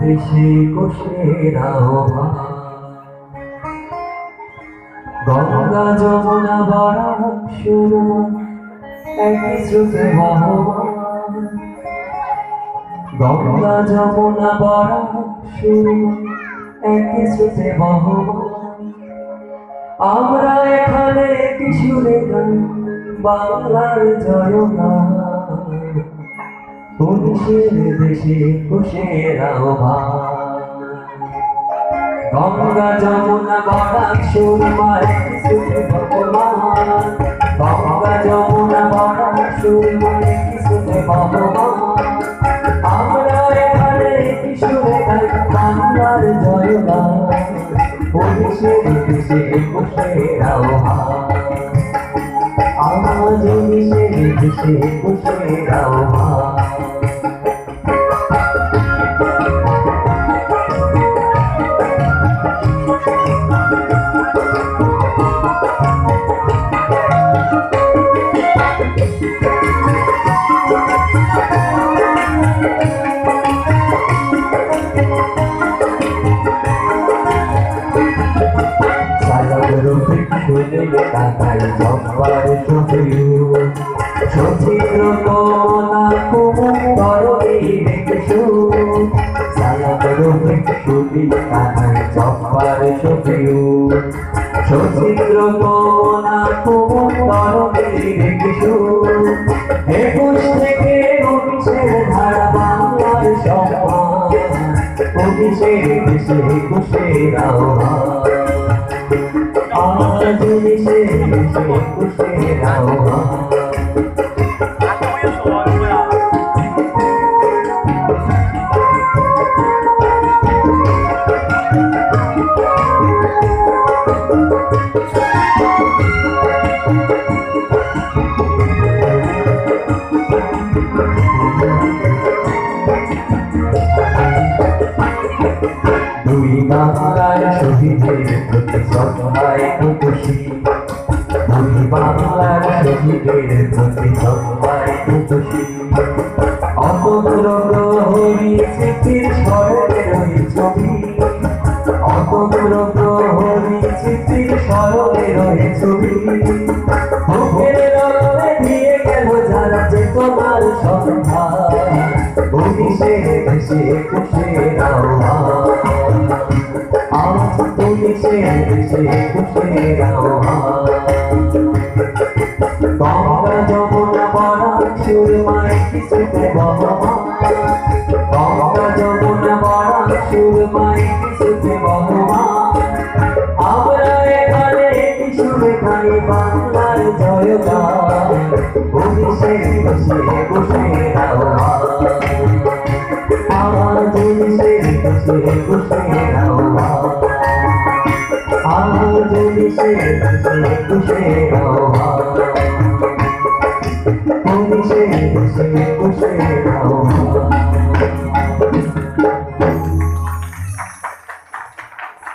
দেশে কোষের আহ্বান। গঙ্গা যমুনা বরাক সুরমা একই স্রোতে বহমান। গঙ্গা যমুনা বরাক সুরমা একই স্রোতে বহমান। আমরা এখানে কিশোরে গান বাংলার জয়গান। পুলিশের দেশে কোষের আহ্বান। গঙ্গা যমুনা বরাক সুরমা একই স্রোতে বহমান। গঙ্গা যমুনা বরাক সুরমা একই স্রোতে বহমান। আমরা এখানে কিশোরে গান বাংলার জয়গান। পুলিশের দেশে কোষের আহ্বান। আজ দেশের দেশে কোষের আহ্বান। তাকাই জব্বার সুপ্রিয় সচিত্র কমলা কুমুদর দেখছু। সালাদর ভিক্ষুদি তাকাই জব্বার সুপ্রিয় সচিত্র কমলা কুমুদর দেখছু। 21 থেকে 19-এর ধারা বাংলার সম্মান। পুলিশের দেশে কোষের আহ্বান। আজ দেশে দেশে কোষের আহ্বান। দুই বাংলার শহীদের প্রতি শ্রদ্ধায় খুশি। দুই বাংলার শহীদের প্রতি শ্রদ্ধায় খুশি। অতন্ত্র প্রহরী স্মৃতির স্মরণে রই ছবি। অতন্ত্র প্রহরী স্মৃতির স্মরণে রই ছবি। বুকের রক্তে দিয়ে গেল যারা চেতনার সন্ধান। পুলিশের দেশে কোষের আহ্বান। আজ পুলিশের দেশে কোষের আহ্বান। গঙ্গা যমুনা বরাক সুরমা একই স্রোতে বহমান। গঙ্গা যমুনা বরাক সুরমা একই স্রোতে বহমান। আমরা এখানে কিশোরে গাই বাংলার জয়গান। পুলিশের দেশে কোষের আহ্বান। আজ দেশের দেশে কোষের আহ্বান। আজ দেশের দেশে কোষের আহ্বান। পুলিশের দেশে কোষের আহ্বান।